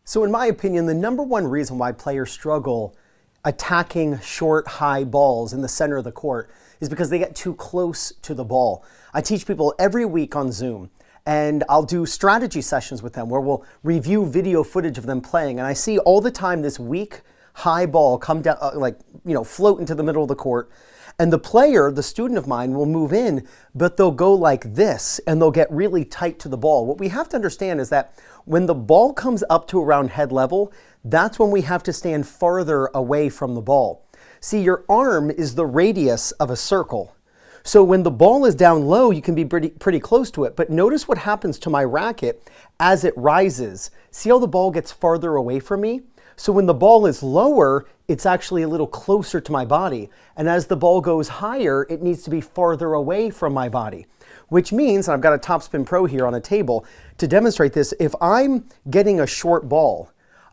So in my opinion, the number one reason why players struggle attacking short, high balls in the center of the court is because they get too close to the ball. I teach people every week on Zoom, and I'll do strategy sessions with them where we'll review video footage of them playing. And I see all the time this weak, high ball come down, float into the middle of the court. And the player, the student of mine, will move in, but they'll go like this and they'll get really tight to the ball. What we have to understand is that when the ball comes up to around head level, that's when we have to stand farther away from the ball. See, your arm is the radius of a circle. So when the ball is down low, you can be pretty close to it. But notice what happens to my racket as it rises. See how the ball gets farther away from me? So when the ball is lower, it's actually a little closer to my body. And as the ball goes higher, it needs to be farther away from my body. Which means, and I've got a Topspin Pro here on a table to demonstrate this, if I'm getting a short ball,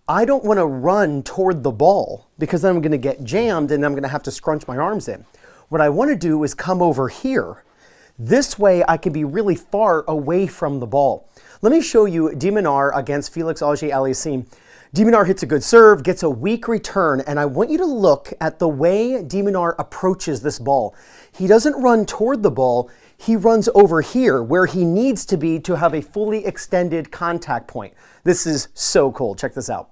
I don't want to run toward the ball because then I'm going to get jammed and I'm going to have to scrunch my arms in. What I want to do is come over here. This way I can be really far away from the ball. Let me show you de Minaur against Felix Auger-Aliassime. De Minaur hits a good serve, gets a weak return, and I want you to look at the way de Minaur approaches this ball. He doesn't run toward the ball, he runs over here where he needs to be to have a fully extended contact point. This is so cool. Check this out.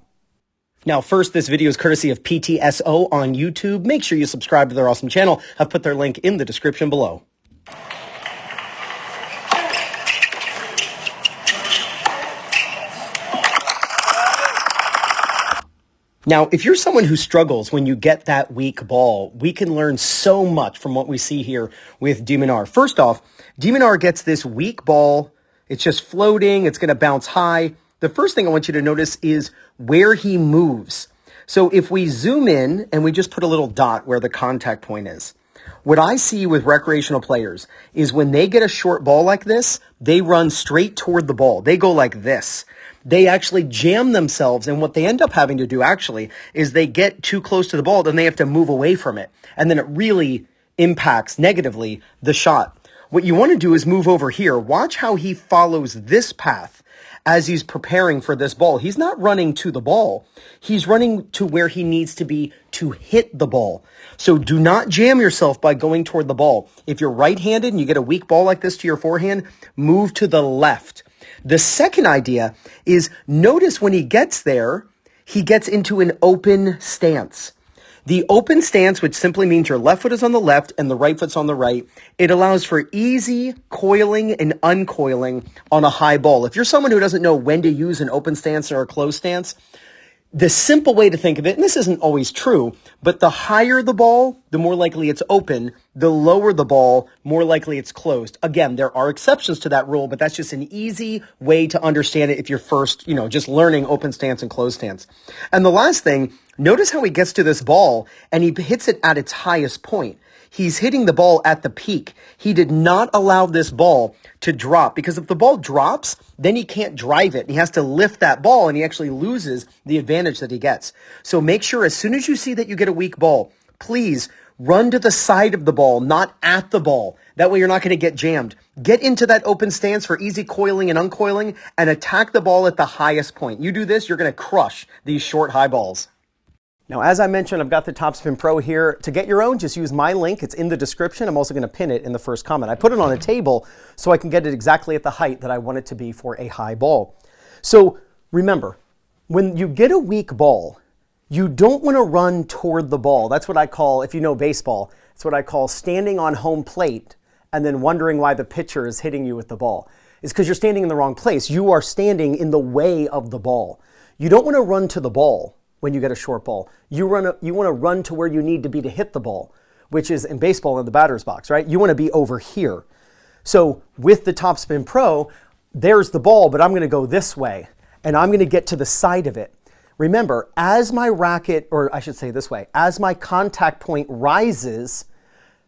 Now, first, this video is courtesy of PTSO on YouTube. Make sure you subscribe to their awesome channel. I've put their link in the description below. Now, if you're someone who struggles when you get that weak ball, we can learn so much from what we see here with de Minaur. First off, de Minaur gets this weak ball. It's just floating. It's going to bounce high. The first thing I want you to notice is where he moves. So if we zoom in and we just put a little dot where the contact point is, what I see with recreational players is when they get a short ball like this, they run straight toward the ball. They go like this. They actually jam themselves, and what they end up having to do actually is they get too close to the ball, then they have to move away from it, and then it really impacts negatively the shot. What you want to do is move over here. Watch how he follows this path as he's preparing for this ball. He's not running to the ball. He's running to where he needs to be to hit the ball. So do not jam yourself by going toward the ball. If you're right-handed and you get a weak ball like this to your forehand, move to the left. The second idea is notice when he gets there, he gets into an open stance. The open stance, which simply means your left foot is on the left and the right foot's on the right, it allows for easy coiling and uncoiling on a high ball. If you're someone who doesn't know when to use an open stance or a closed stance, the simple way to think of it, and this isn't always true, but the higher the ball, the more likely it's open. The lower the ball, more likely it's closed. Again, there are exceptions to that rule, but that's just an easy way to understand it if you're first, just learning open stance and closed stance. And the last thing, notice how he gets to this ball and he hits it at its highest point. He's hitting the ball at the peak. He did not allow this ball to drop, because if the ball drops, then he can't drive it. He has to lift that ball and he actually loses the advantage that he gets. So make sure as soon as you see that you get a weak ball, please run to the side of the ball, not at the ball. That way you're not going to get jammed. Get into that open stance for easy coiling and uncoiling and attack the ball at the highest point. You do this, you're going to crush these short high balls. Now, as I mentioned, I've got the Topspin Pro here. To get your own, just use my link. It's in the description. I'm also going to pin it in the first comment. I put it on a table so I can get it exactly at the height that I want it to be for a high ball. So remember, when you get a weak ball, you don't want to run toward the ball. That's what I call, if you know baseball, it's what I call standing on home plate and then wondering why the pitcher is hitting you with the ball. It's because you're standing in the wrong place. You are standing in the way of the ball. You don't want to run to the ball when you get a short ball. You want to run to where you need to be to hit the ball, which is in baseball in the batter's box, right? You want to be over here. So with the Topspin Pro, there's the ball, but I'm going to go this way and I'm going to get to the side of it. Remember, as my racket, or I should say this way, as my contact point rises,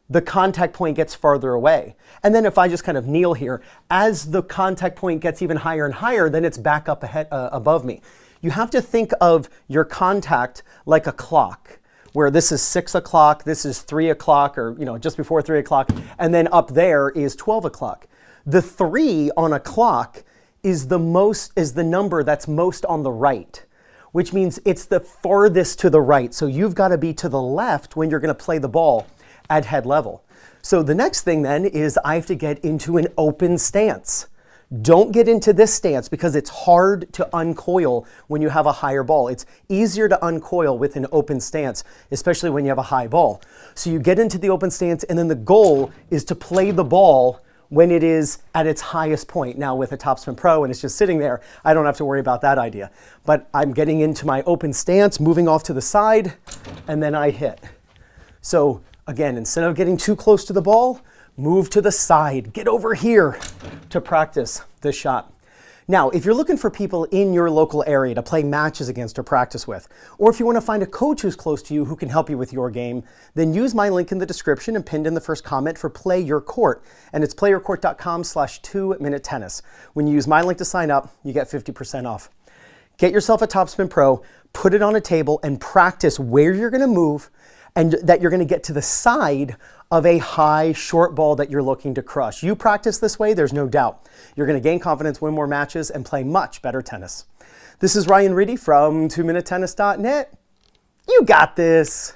the contact point gets farther away. And then if I just kind of kneel here, as the contact point gets even higher and higher, then it's back up ahead, above me. You have to think of your contact like a clock, where this is 6 o'clock, this is 3 o'clock, or just before 3 o'clock, and then up there is 12 o'clock. The 3 on a clock is the number that's most on the right. which means it's the farthest to the right. So you've got to be to the left when you're going to play the ball at head level. So the next thing then is I have to get into an open stance. Don't get into this stance because it's hard to uncoil when you have a higher ball. It's easier to uncoil with an open stance, especially when you have a high ball. So you get into the open stance, and then the goal is to play the ball when it is at its highest point. Now with a Topspin Pro and it's just sitting there, I don't have to worry about that idea. But I'm getting into my open stance, moving off to the side, and then I hit. So again, instead of getting too close to the ball, move to the side, get over here to practice this shot. Now, if you're looking for people in your local area to play matches against or practice with, or if you want to find a coach who's close to you who can help you with your game, then use my link in the description and pinned in the first comment for Play Your Court. And it's playyourcourt.com/2minutetennis. When you use my link to sign up, you get 50% off. Get yourself a Topspin Pro, put it on a table, and practice where you're going to move and that you're going to get to the side of a high short ball that you're looking to crush. You practice this way, there's no doubt. You're going to gain confidence, win more matches, and play much better tennis. This is Ryan Ritty from 2minutetennis.net. You got this.